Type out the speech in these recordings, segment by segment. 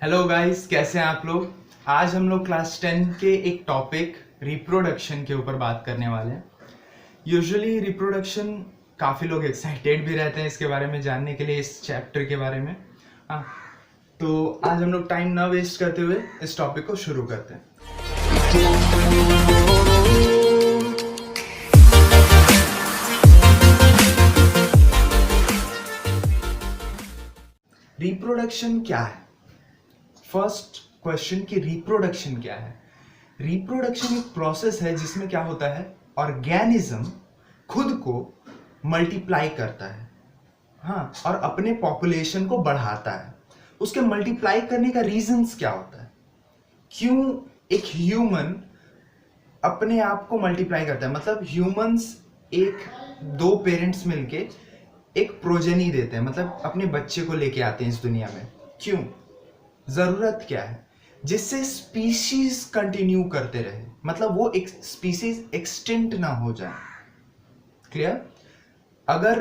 Hello guys, कैसे हैं आप लोग। आज हम लोग क्लास 10 के एक टॉपिक रिप्रोडक्शन के ऊपर बात करने वाले हैं। यूजुअली रिप्रोडक्शन काफ़ी लोग एक्साइटेड भी रहते हैं इसके बारे में जानने के लिए, इस चैप्टर के बारे में। हाँ, तो आज हम लोग टाइम ना वेस्ट करते हुए इस टॉपिक को शुरू करते हैं। रिप्रोडक्शन क्या है? फर्स्ट क्वेश्चन कि रिप्रोडक्शन क्या है। रिप्रोडक्शन एक प्रोसेस है जिसमें क्या होता है, ऑर्गेनिज्म खुद को मल्टीप्लाई करता है, हाँ, और अपने पॉपुलेशन को बढ़ाता है। उसके मल्टीप्लाई करने का रीजंस क्या होता है, क्यों एक ह्यूमन अपने आप को मल्टीप्लाई करता है। मतलब ह्यूमंस दो पेरेंट्स मिलके एक प्रोजेनी देते हैं, मतलब अपने बच्चे को लेके आते हैं इस दुनिया में। क्यों, जरूरत क्या है, जिससे स्पीशीज कंटिन्यू करते रहे, मतलब वो एक स्पीशीज एक्सटिंक्ट ना हो जाए। क्लियर? अगर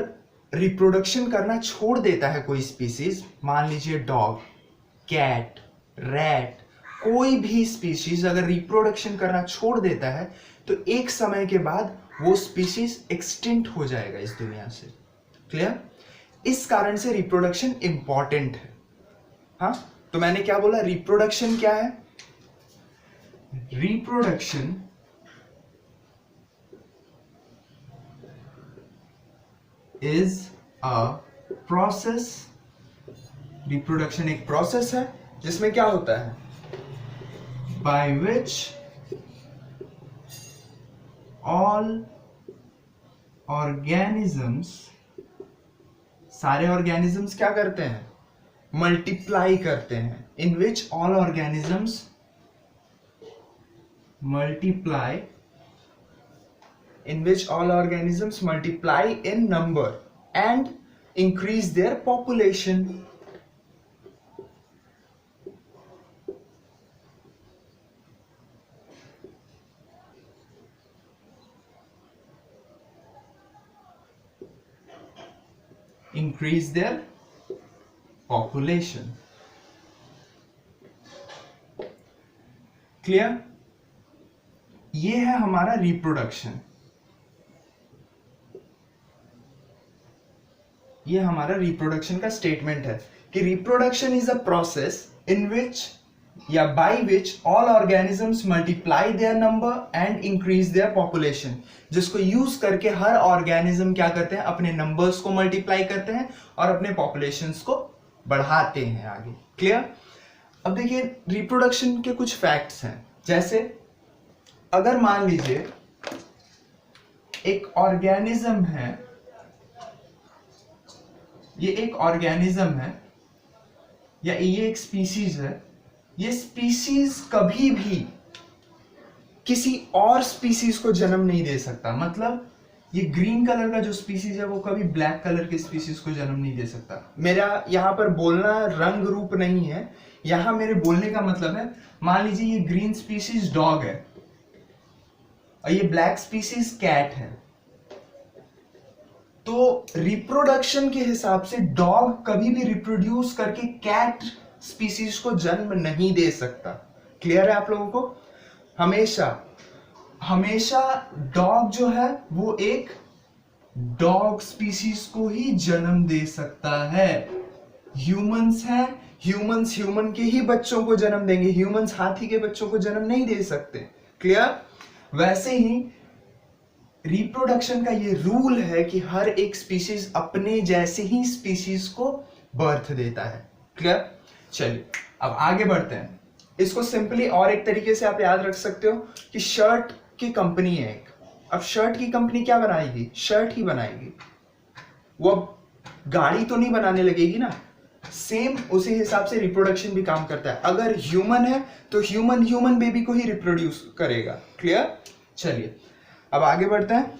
रिप्रोडक्शन करना छोड़ देता है कोई स्पीशीज, मान लीजिए डॉग, कैट, रैट, कोई भी स्पीशीज अगर रिप्रोडक्शन करना छोड़ देता है तो एक समय के बाद वो स्पीशीज एक्सटिंक्ट हो जाएगा इस दुनिया से। क्लियर? इस कारण से रिप्रोडक्शन इंपॉर्टेंट है। हाँ, तो मैंने क्या बोला, रिप्रोडक्शन क्या है? Reproduction is a process. Reproduction एक प्रोसेस है जिसमें क्या होता है, बाय विच ऑल ऑर्गेनिजम्स, सारे ऑर्गेनिजम्स क्या करते हैं, मल्टीप्लाई करते हैं। In which all organisms multiply, in which all organisms multiply in number and increase their population. Increase their population. Clear? ये है हमारा रिप्रोडक्शन। ये हमारा रिप्रोडक्शन का स्टेटमेंट है कि reproduction is a process in which या by which all organisms multiply their number and increase their population, जिसको यूज करके हर ऑर्गेनिज्म क्या करते हैं, अपने नंबर्स को मल्टीप्लाई करते हैं और अपने पॉपुलेशंस को बढ़ाते हैं आगे। क्लियर? अब देखिए, रिप्रोडक्शन के कुछ फैक्ट्स हैं। जैसे अगर मान लीजिए एक ऑर्गेनिज्म है, ये एक ऑर्गेनिज्म है या ये एक स्पीसीज है, ये स्पीसीज कभी भी किसी और स्पीसीज को जन्म नहीं दे सकता। मतलब ये ग्रीन कलर का जो स्पीसीज है वो कभी ब्लैक कलर के स्पीसीज को जन्म नहीं दे सकता। मेरा यहाँ पर बोलना रंग रूप नहीं है, यहाँ मेरे बोलने का मतलब है, मान लीजिए ये ग्रीन स्पीसीज डॉग है और ये ब्लैक स्पीसीज कैट है, तो रिप्रोडक्शन के हिसाब से डॉग कभी भी रिप्रोड्यूस करके कैट स्पीसीज को जन्म नहीं दे सकता। क्लियर है आप लोगों को? हमेशा हमेशा डॉग जो है वो एक डॉग स्पीसीज को ही जन्म दे सकता है। ह्यूमंस हैं, ह्यूमंस ह्यूमन के ही बच्चों को जन्म देंगे, ह्यूमंस हाथी के बच्चों को जन्म नहीं दे सकते। क्लियर? वैसे ही रिप्रोडक्शन का ये रूल है कि हर एक स्पीशीज अपने जैसे ही स्पीशीज को बर्थ देता है। क्लियर? चलिए अब आगे बढ़ते हैं। इसको सिंपली और एक तरीके से आप याद रख सकते हो कि शर्ट की कंपनी है एक। अब शर्ट की कंपनी क्या बनाएगी, शर्ट ही बनाएगी, वो गाड़ी तो नहीं बनाने लगेगी ना। सेम उसी हिसाब से रिप्रोडक्शन भी काम करता है। अगर ह्यूमन है तो ह्यूमन ह्यूमन बेबी को ही रिप्रोड्यूस करेगा। क्लियर? चलिए अब आगे बढ़ते हैं।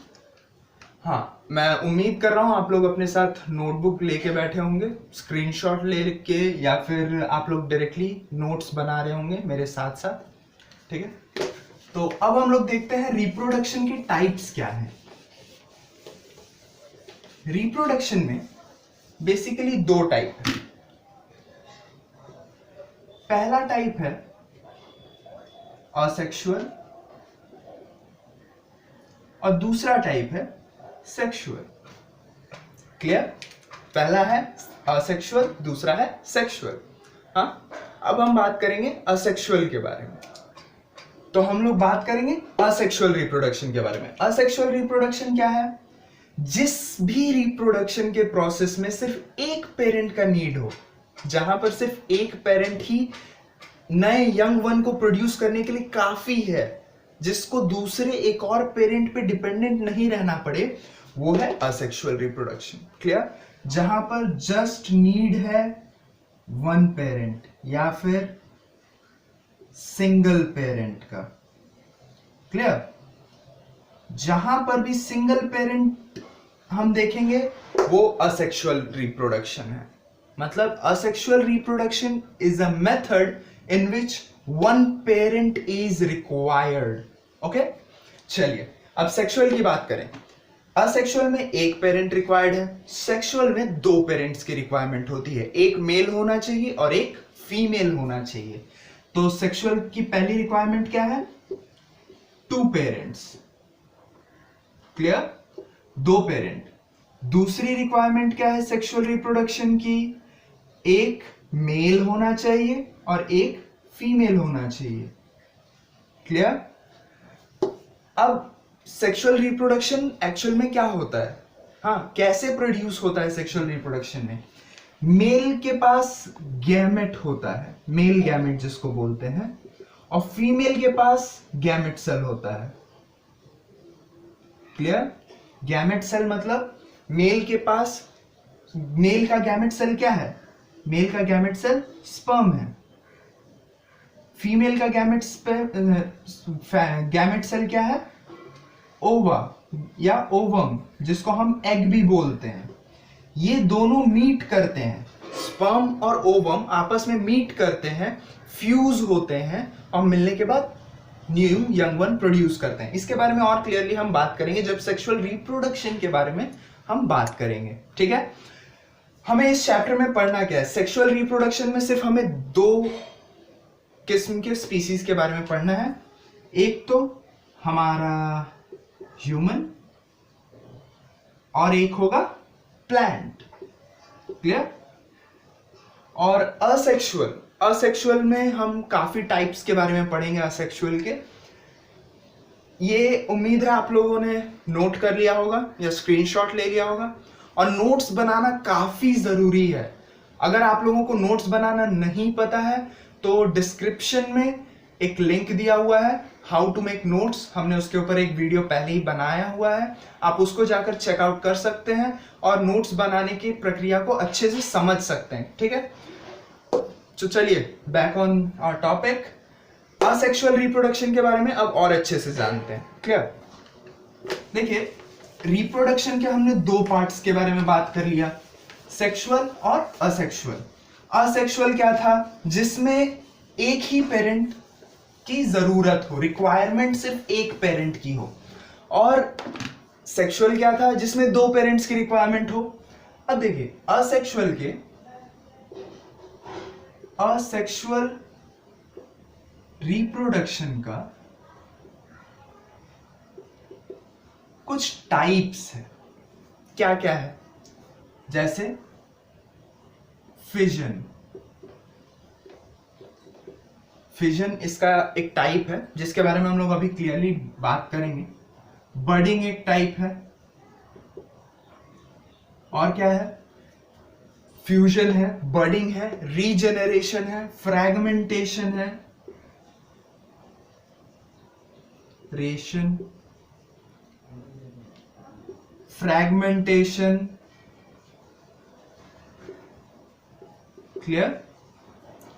हाँ, मैं उम्मीद कर रहा हूं आप लोग अपने साथ नोटबुक लेके बैठे होंगे, स्क्रीनशॉट लेके, या फिर आप लोग डायरेक्टली नोट्स बना रहे होंगे मेरे साथ साथ। ठीक है, तो अब हम लोग देखते हैं रिप्रोडक्शन के टाइप्स क्या हैं। रिप्रोडक्शन में बेसिकली दो टाइप है। पहला टाइप है असेक्सुअल और दूसरा टाइप है सेक्सुअल। क्लियर? पहला है असेक्सुअल, दूसरा है सेक्सुअल। हाँ, अब हम बात करेंगे असेक्सुअल के बारे में। तो हम लोग बात करेंगे असेक्सुअल रिप्रोडक्शन के बारे में। असेक्सुअल रिप्रोडक्शन क्या है? जिस भी रिप्रोडक्शन के प्रोसेस में सिर्फ एक पेरेंट का नीड हो, जहां पर सिर्फ एक पेरेंट ही नए यंग वन को प्रोड्यूस करने के लिए काफी है, जिसको दूसरे एक और पेरेंट पे डिपेंडेंट नहीं रहना पड़े, वो है असेक्सुअल रिप्रोडक्शन। क्लियर? जहां पर जस्ट नीड है वन पेरेंट या फिर सिंगल पेरेंट का। क्लियर? जहां पर भी सिंगल पेरेंट हम देखेंगे वो असेक्सुअल रिप्रोडक्शन है। मतलब asexual reproduction is a method in which one parent is required. Okay, चलिए अब सेक्सुअल की बात करें। असेक्सुअल में एक पेरेंट रिक्वायर्ड है, सेक्सुअल में दो पेरेंट्स की रिक्वायरमेंट होती है, एक मेल होना चाहिए और एक फीमेल होना चाहिए। तो सेक्सुअल की पहली रिक्वायरमेंट क्या है? Two parents. क्लियर? दो पेरेंट। दूसरी रिक्वायरमेंट क्या है सेक्सुअल रिप्रोडक्शन की? एक मेल होना चाहिए और एक फीमेल होना चाहिए। क्लियर? अब सेक्सुअल रिप्रोडक्शन एक्चुअल में क्या होता है? हाँ, कैसे प्रोड्यूस होता है सेक्सुअल रिप्रोडक्शन में? मेल के पास गैमेट होता है, मेल गैमेट जिसको बोलते हैं, और फीमेल के पास गैमेट सेल होता है। क्लियर? गैमेट सेल मतलब मेल के पास, मेल का गैमेट सेल क्या है? मेल का गैमेट सेल स्पर्म है। फीमेल का गैमेट सेल क्या है? ओवा या ओवम, जिसको हम एग भी बोलते हैं। ये दोनों मीट करते हैं, स्पर्म और ओवम आपस में मीट करते हैं, फ्यूज होते हैं और मिलने के बाद न्यू यंग वन प्रोड्यूस करते हैं। इसके बारे में और क्लियरली हम बात करेंगे जब सेक्सुअल रिप्रोडक्शन के बारे में हम बात करेंगे। ठीक है? हमें इस चैप्टर में पढ़ना क्या है? सेक्सुअल रिप्रोडक्शन में सिर्फ हमें दो किस्म के स्पीसीज के बारे में पढ़ना है। एक तो हमारा ह्यूमन और एक होगा प्लांट। क्लियर? और असेक्सुअल में हम काफी टाइप्स के बारे में पढ़ेंगे असेक्सुअल के। ये उम्मीद है आप लोगों ने नोट कर लिया होगा या स्क्रीनशॉट ले लिया होगा। और नोट्स बनाना काफी जरूरी है। अगर आप लोगों को नोट्स बनाना नहीं पता है तो डिस्क्रिप्शन में एक लिंक दिया हुआ है, हाउ टू मेक नोट्स। हमने उसके ऊपर एक वीडियो पहले ही बनाया हुआ है, आप उसको जाकर चेकआउट कर सकते हैं और नोट्स बनाने की प्रक्रिया को अच्छे से समझ सकते हैं। ठीक है? तो चलिए back on our topic. Asexual reproduction के बारे में अब और अच्छे से जानते हैं। क्लियर? देखिए, रिप्रोडक्शन के हमने दो पार्ट्स के बारे में बात कर लिया, सेक्सुअल और असेक्सुअल। असेक्सुअल क्या था? जिसमें एक ही पेरेंट की जरूरत हो, रिक्वायरमेंट सिर्फ एक पेरेंट की हो। और सेक्सुअल क्या था? जिसमें दो पेरेंट्स की रिक्वायरमेंट हो। अब देखिए, असेक्सुअल रिप्रोडक्शन का कुछ टाइप्स है। क्या क्या है? जैसे फिजन इसका एक टाइप है जिसके बारे में हम लोग अभी क्लियरली बात करेंगे। बडिंग एक टाइप है। और क्या है? फ्यूजन है, बडिंग है, रीजेनरेशन है, फ्रैगमेंटेशन है, फ्रैगमेंटेशन। क्लियर?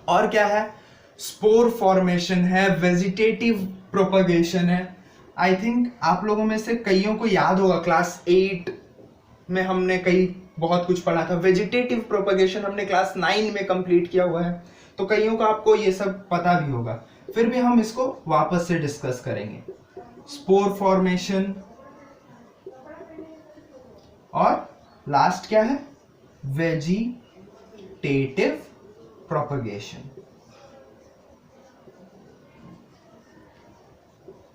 और क्या है? स्पोर फॉर्मेशन है, वेजिटेटिव प्रोपगेशन है। आई थिंक आप लोगों में से कईयों को याद होगा, क्लास 8 में हमने बहुत कुछ पढ़ा था। वेजिटेटिव प्रोपगेशन हमने क्लास 9 में कंप्लीट किया हुआ है, तो कईयों को आपको ये सब पता भी होगा। फिर भी हम इसको वापस से डिस्कस करेंगे। स्पोर फॉर्मेशन और लास्ट क्या है? Vegetative propagation.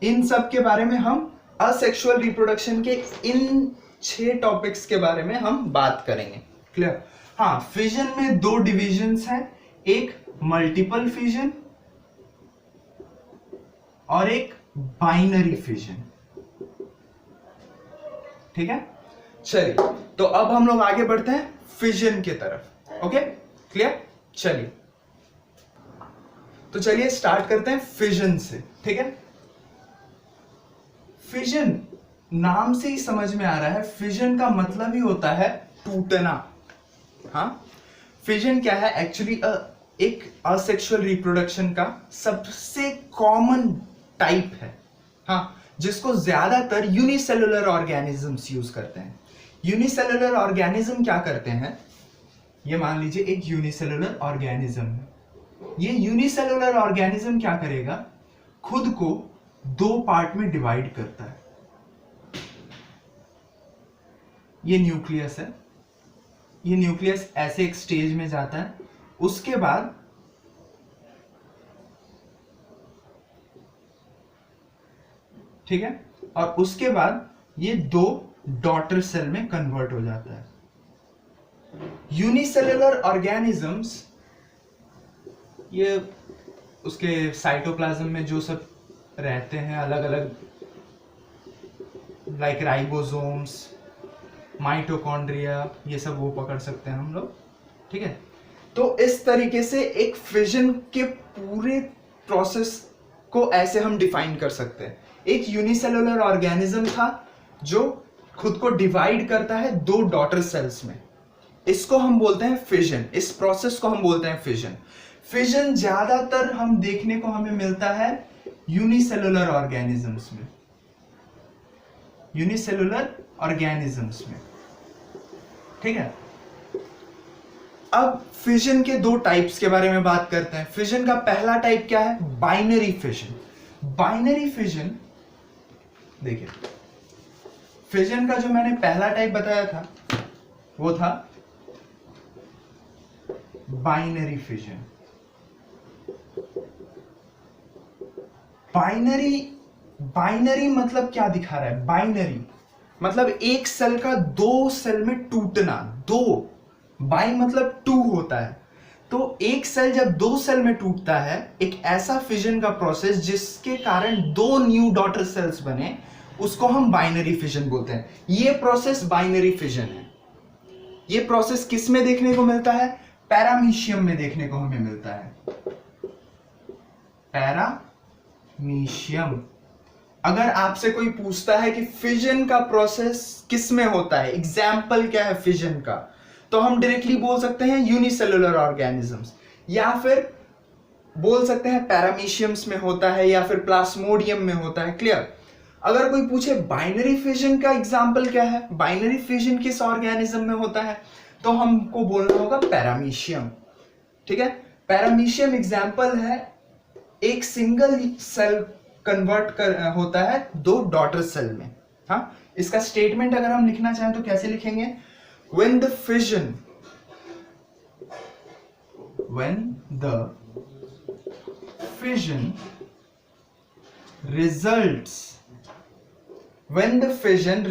इन सब के बारे में हम असेक्सुअल रिप्रोडक्शन के इन 6 टॉपिक्स के बारे में हम बात करेंगे। क्लियर? हाँ, फिजन में 2 डिविजन्स हैं, एक मल्टीपल फिजन और एक बाइनरी फिजन। ठीक है, चलिए तो अब हम लोग आगे बढ़ते हैं फिजन की तरफ। Okay, clear? चलिए तो चलिए स्टार्ट करते हैं फिजन से। ठीक है, फिजन नाम से ही समझ में आ रहा है, फिजन का मतलब ही होता है टूटना। हाँ, फिजन क्या है? एक्चुअली एक असेक्सुअल रिप्रोडक्शन का सबसे कॉमन टाइप है। हाँ, जिसको ज्यादातर यूनिसेलुलर ऑर्गेनिजम्स यूज करते हैं। यूनिसेलुलर ऑर्गेनिज्म क्या करते हैं? ये मान लीजिए एक यूनिसेलुलर ऑर्गेनिज्म है। ये यूनिसेलुलर ऑर्गेनिज्म क्या करेगा? खुद को 2 पार्ट में डिवाइड करता है। ये न्यूक्लियस है, ये न्यूक्लियस ऐसे एक स्टेज में जाता है, उसके बाद ठीक है, और उसके बाद ये 2 डॉटर सेल में कन्वर्ट हो जाता है। यूनिसेलुलर ऑर्गेनिजम्स ये उसके साइटोप्लाज्म में जो सब रहते हैं अलग अलग, लाइक राइबोसोम्स, माइटोकॉन्ड्रिया, ये सब वो पकड़ सकते हैं हम लोग। ठीक है, तो इस तरीके से एक फिजन के पूरे प्रोसेस को ऐसे हम डिफाइन कर सकते हैं। एक यूनिसेलुलर ऑर्गेनिज्म था जो खुद को डिवाइड करता है 2 डॉटर सेल्स में, इसको हम बोलते हैं फिजन। इस प्रोसेस को हम बोलते हैं फिजन। फिजन ज्यादातर हम देखने को हमें मिलता है यूनिसेलुलर ऑर्गेनिजम्स में, यूनिसेलुलर ऑर्गेनिजम्स में। ठीक है, अब फिजन के 2 टाइप्स के बारे में बात करते हैं। फिजन का पहला टाइप क्या है? Binary fission. बाइनरी फिजन, देखिए फिजन का जो मैंने पहला टाइप बताया था वो था बाइनरी फिजन। बाइनरी मतलब क्या दिखा रहा है? बाइनरी मतलब एक सेल का 2 सेल में टूटना। 2 बाई मतलब 2 होता है, तो एक सेल जब 2 सेल में टूटता है, एक ऐसा फिजन का प्रोसेस जिसके कारण 2 न्यू डॉटर सेल्स बने, उसको हम बाइनरी फिजन बोलते हैं। ये प्रोसेस बाइनरी फिजन है। ये प्रोसेस किस में देखने को मिलता है? पैरामीशियम में देखने को हमें मिलता है। पैरामीशियम। अगर आपसे कोई पूछता है कि फिजन का प्रोसेस किस में होता है, एग्जाम्पल क्या है फिजन का, तो हम डायरेक्टली बोल सकते हैं यूनिसेलुलर ऑर्गेनिजम्स, या फिर बोल सकते हैं पैरामीशियम्स में होता है, या फिर प्लाज्मोडियम में होता है। क्लियर? अगर कोई पूछे बाइनरी फिजन का एग्जाम्पल क्या है, बाइनरी फिजन किस ऑर्गेनिज्म में होता है, तो हमको बोलना होगा पैरामीशियम। ठीक है, पैरामीशियम एग्जाम्पल है एक सिंगल सेल कन्वर्ट होता है 2 डॉटर सेल में। हाँ, इसका स्टेटमेंट अगर हम लिखना चाहें तो कैसे लिखेंगे? when the fission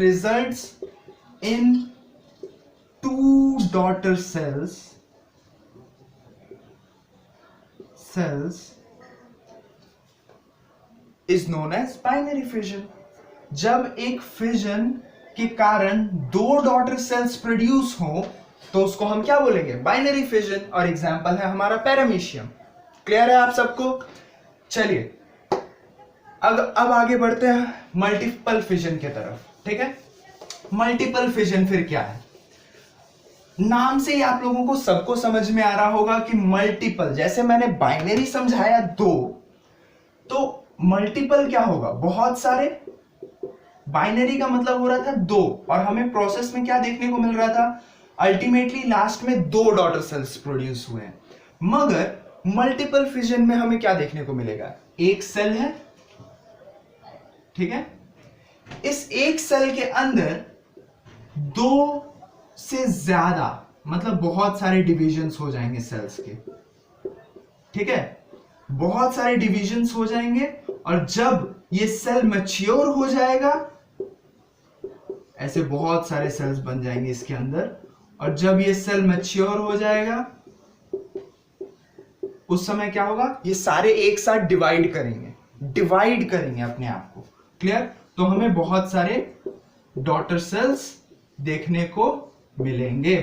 results in 2 daughter cells is known as binary fission। जब एक फिजन के कारण 2 डॉटर सेल्स प्रोड्यूस हो तो उसको हम क्या बोलेंगे? Binary fission. और एग्जांपल है हमारा पैरामीशियम। क्लियर है आप सबको? चलिए अब आगे बढ़ते हैं मल्टीपल फिजन की तरफ। ठीक है, मल्टीपल फिजन फिर क्या है? नाम से ही आप लोगों को सबको समझ में आ रहा होगा कि मल्टीपल, जैसे मैंने बाइनरी समझाया 2, तो मल्टीपल क्या होगा? बहुत सारे। बाइनरी का मतलब हो रहा था 2, और हमें प्रोसेस में क्या देखने को मिल रहा था? अल्टीमेटली लास्ट में 2 डॉटर सेल्स प्रोड्यूस हुए हैं। मगर मल्टीपल फिजन में हमें क्या देखने को मिलेगा? एक सेल है, ठीक है, इस एक सेल के अंदर 2 से ज्यादा, मतलब बहुत सारे डिविजन्स हो जाएंगे सेल्स के। ठीक है, बहुत सारे डिविजन्स हो जाएंगे, और जब ये सेल मैच्योर हो जाएगा, ऐसे बहुत सारे सेल्स बन जाएंगे इसके अंदर, और जब ये सेल मैच्योर हो जाएगा उस समय क्या होगा, ये सारे एक साथ डिवाइड करेंगे अपने आप को। क्लियर? तो हमें बहुत सारे डॉटर सेल्स देखने को मिलेंगे।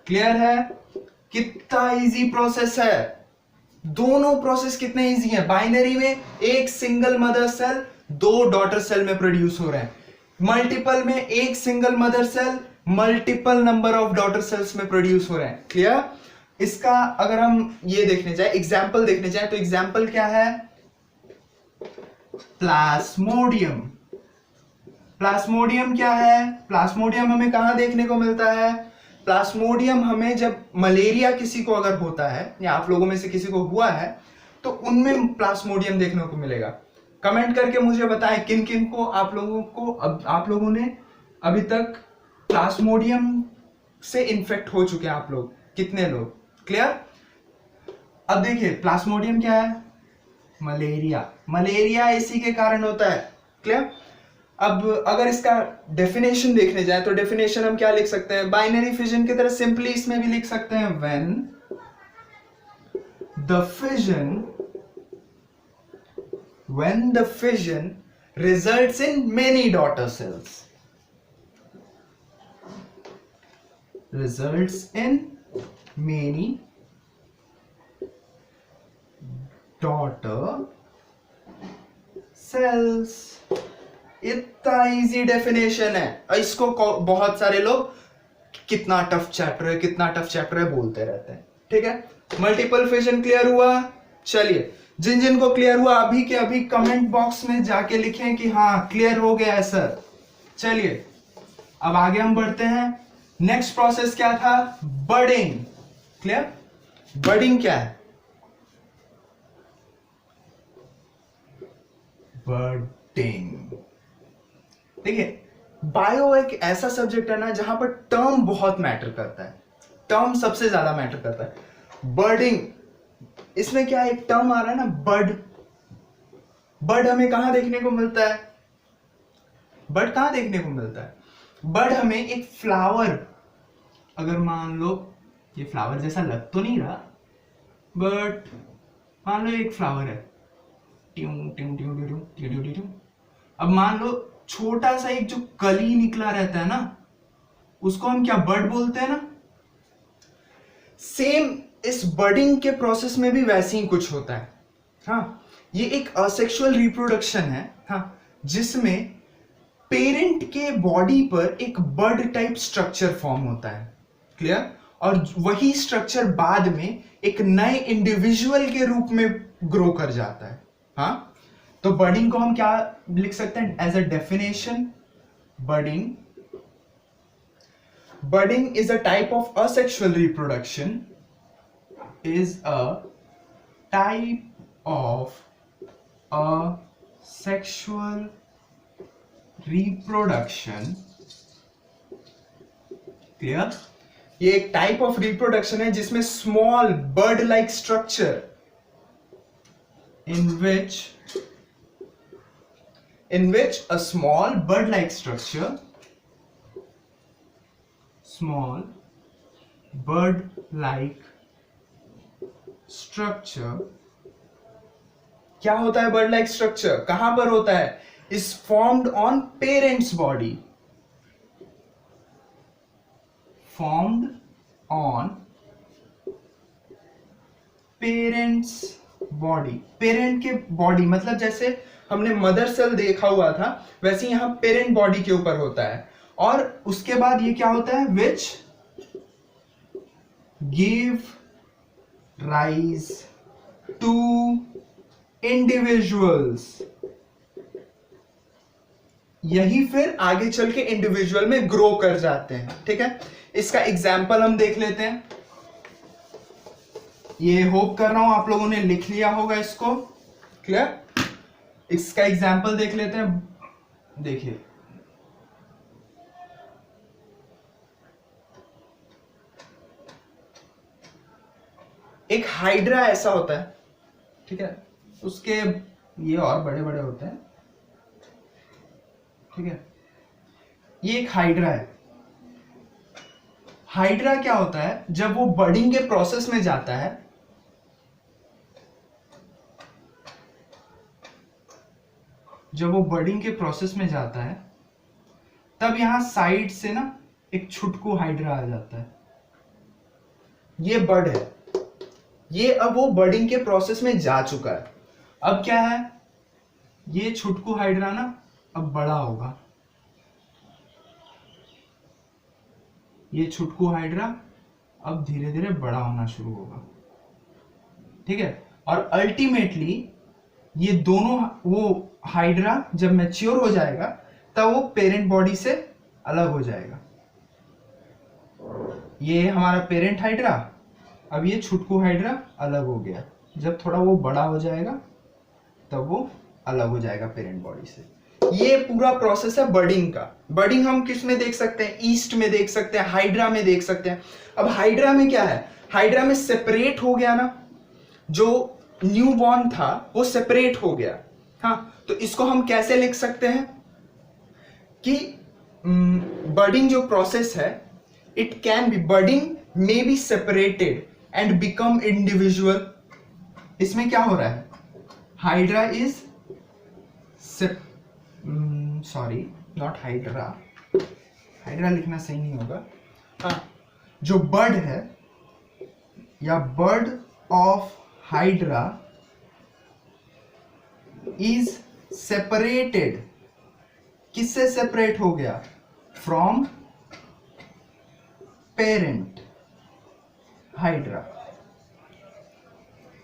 क्लियर है? कितना इजी प्रोसेस है, दोनों प्रोसेस कितने इजी है। बाइनरी में एक सिंगल मदर सेल दो डॉटर सेल में प्रोड्यूस हो रहे हैं, मल्टीपल में एक single mother cell multiple number of daughter cells में प्रोड्यूस हो रहे हैं। क्लियर? इसका अगर हम ये देखने जाए, एग्जाम्पल देखने जाए, तो एग्जाम्पल क्या है, प्लाज्मोडियम। प्लाज्मोडियम क्या है? प्लाज्मोडियम हमें कहां देखने को मिलता है? प्लाज्मोडियम हमें जब मलेरिया किसी को अगर होता है या आप लोगों में से किसी को हुआ है तो उनमें प्लाज्मोडियम देखने को मिलेगा। कमेंट करके मुझे बताएं किन किन को आप लोगों ने अभी तक प्लाज्मोडियम से इन्फेक्ट हो चुके हैं, आप लोग कितने लोग। क्लियर? अब देखिए प्लाज्मोडियम क्या है, मलेरिया इसी के कारण होता है। क्लियर? अब अगर इसका डेफिनेशन देखने जाए तो डेफिनेशन हम क्या लिख सकते हैं, बाइनरी फिजन की तरह सिंपली इसमें भी लिख सकते हैं, when the fission results in many daughter cells, results in many daughter cells। इतना इजी डेफिनेशन है, इसको बहुत सारे लोग कितना टफ चैप्टर है बोलते रहते हैं। ठीक है, मल्टीपल फिजन क्लियर हुआ? चलिए, जिन जिन को क्लियर हुआ अभी के अभी कमेंट बॉक्स में जाके लिखें कि हाँ क्लियर हो गया है सर। चलिए अब आगे हम बढ़ते हैं। नेक्स्ट प्रोसेस क्या था, बडिंग। क्लियर? बडिंग क्या है? बडिंग, देखिए बायो एक ऐसा सब्जेक्ट है ना जहां पर टर्म बहुत मैटर करता है, टर्म सबसे ज्यादा मैटर करता है। बडिंग, इसमें क्या एक टर्म आ रहा है ना, बड हमें कहां देखने को मिलता है, बड कहां देखने को मिलता है, बड हमें एक फ्लावर, अगर मान लो ये फ्लावर जैसा लग तो नहीं रहा, बट मान लो एक फ्लावर है, ट्यूं ट्यूं ट्यूं ट्यूं ट्यूं ट्यूं ट्यूं। अब मान लो छोटा सा एक जो कली निकला रहता है ना, उसको हम क्या बड बोलते हैं ना। सेम इस बडिंग के प्रोसेस में भी वैसे ही कुछ होता है। हाँ, ये एक असेक्सुअल रिप्रोडक्शन है, हाँ, जिसमें पेरेंट के बॉडी पर एक बड टाइप स्ट्रक्चर फॉर्म होता है। क्लियर? और वही स्ट्रक्चर बाद में एक नए इंडिविजुअल के रूप में ग्रो कर जाता है। हाँ, तो बडिंग को हम क्या लिख सकते हैं as a definition, budding is a type of asexual reproduction, is a type of asexual reproduction। Clear? ये एक टाइप ऑफ रिप्रोडक्शन है जिसमें small bird like structure in which a small bird like structure, small bird like structure, क्या होता है bird like structure, कहां पर होता है, is formed on parents body, formed on parents body. Parent के बॉडी मतलब जैसे हमने मदर सेल देखा हुआ था, वैसे यहां पेरेंट बॉडी के ऊपर होता है, और उसके बाद ये क्या होता है, which give rise to individuals। यही फिर आगे चल के इंडिविजुअल में ग्रो कर जाते हैं। ठीक है, इसका एग्जाम्पल हम देख लेते हैं। ये होप कर रहा हूं आप लोगों ने लिख लिया होगा इसको। क्लियर? इसका एग्जाम्पल देख लेते हैं। देखिए, एक हाइड्रा ऐसा होता है, ठीक है, उसके ये और बड़े बड़े होते हैं, ठीक है, ये एक हाइड्रा है। हाइड्रा क्या होता है, जब वो बर्डिंग के प्रोसेस में जाता है, जब वो बर्डिंग के प्रोसेस में जाता है तब यहां साइड से ना एक छुटकू हाइड्रा आ जाता है। ये बर्ड है, ये अब वो बर्डिंग के प्रोसेस में जा चुका है। अब क्या है, ये छुटकू हाइड्रा ना अब बड़ा होगा, ये छुटकू हाइड्रा अब धीरे धीरे बड़ा होना शुरू होगा। ठीक है, और अल्टीमेटली ये दोनों, वो हाइड्रा जब मैच्योर हो जाएगा तब वो पेरेंट बॉडी से अलग हो जाएगा। ये हमारा पेरेंट हाइड्रा, अब ये छुटकू हाइड्रा अलग हो गया। जब थोड़ा वो बड़ा हो जाएगा तब वो अलग हो जाएगा पेरेंट बॉडी से। ये पूरा प्रोसेस है बर्डिंग का। बर्डिंग हम किस में देख सकते हैं, ईस्ट में देख सकते हैं, हाइड्रा में देख सकते हैं। अब हाइड्रा में क्या है, हाइड्रा में सेपरेट हो गया ना, जो न्यू बॉर्न था वो सेपरेट हो गया। हाँ, तो इसको हम कैसे लिख सकते हैं कि बर्डिंग जो प्रोसेस है, it can be, budding may be separated and become individual. इसमें क्या हो रहा है, hydra is sorry not hydra, hydra लिखना सही नहीं होगा। हाँ, जो बर्ड है या bud of hydra is separated, किससे सेपरेट हो गया, फ्रॉम पेरेंट हाइड्रा।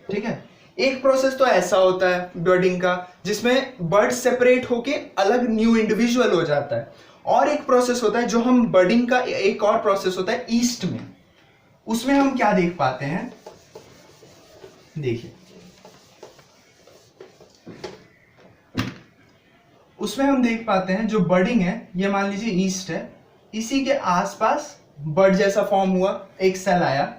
ठीक है, एक प्रोसेस तो ऐसा होता है बर्डिंग का जिसमें बर्ड सेपरेट होके अलग न्यू इंडिविजुअल हो जाता है, और एक प्रोसेस होता है जो हम बर्डिंग का, एक और प्रोसेस होता है ईस्ट में। उसमें हम क्या देख पाते हैं, देखिए उसमें हम देख पाते हैं जो बर्डिंग है, ये मान लीजिए ईस्ट है, इसी के आसपास बर्ड जैसा फॉर्म हुआ, एक सेल आया।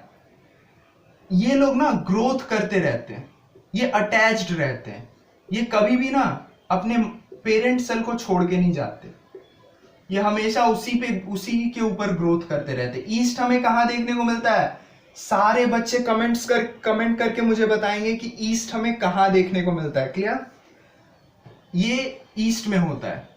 ये लोग ना ग्रोथ करते रहते हैं, ये अटैच्ड रहते हैं, ये कभी भी ना अपने पेरेंट सेल को छोड़ के नहीं जाते, ये हमेशा उसी के ऊपर ग्रोथ करते रहते हैं। ईस्ट हमें कहां देखने को मिलता है, सारे बच्चे कमेंट करके मुझे बताएंगे कि ईस्ट हमें कहां देखने को मिलता है। क्लियर, ये ईस्ट में होता है।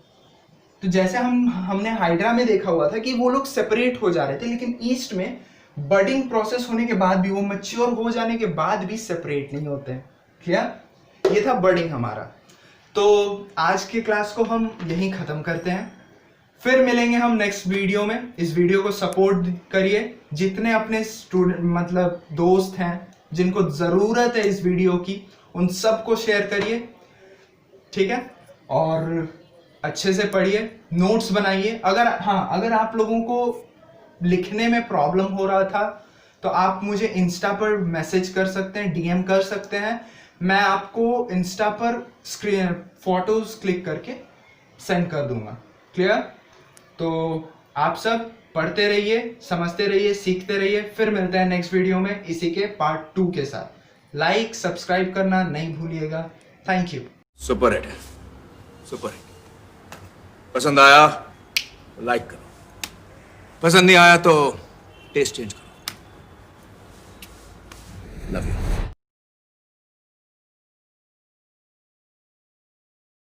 तो जैसे हमने हाइड्रा में देखा हुआ था कि वो लोग सेपरेट हो जा रहे थे, लेकिन ईस्ट में बर्डिंग प्रोसेस होने के बाद भी, वो मैच्योर हो जाने के बाद भी सेपरेट नहीं होते हैं। क्लियर, ये था बर्डिंग हमारा। तो आज की क्लास को हम यहीं खत्म करते हैं, फिर मिलेंगे हम नेक्स्ट वीडियो में। इस वीडियो को सपोर्ट करिए, जितने अपने स्टूडेंट मतलब दोस्त हैं जिनको जरूरत है इस वीडियो की, उन सबको शेयर करिए। ठीक है, और अच्छे से पढ़िए, नोट्स बनाइए। अगर आप लोगों को लिखने में प्रॉब्लम हो रहा था तो आप मुझे इंस्टा पर मैसेज कर सकते हैं, डीएम कर सकते हैं, मैं आपको इंस्टा पर स्क्रीन फोटोज क्लिक करके सेंड कर दूंगा। क्लियर, तो आप सब पढ़ते रहिए, समझते रहिए, सीखते रहिए। फिर मिलते हैं नेक्स्ट वीडियो में इसी के पार्ट 2 के साथ। लाइक सब्सक्राइब करना नहीं भूलिएगा। Thank you. सुपर हिट है, सुपर हिट। पसंद आया लाइक करो, पसंद नहीं आया तो टेस्ट चेंज करो।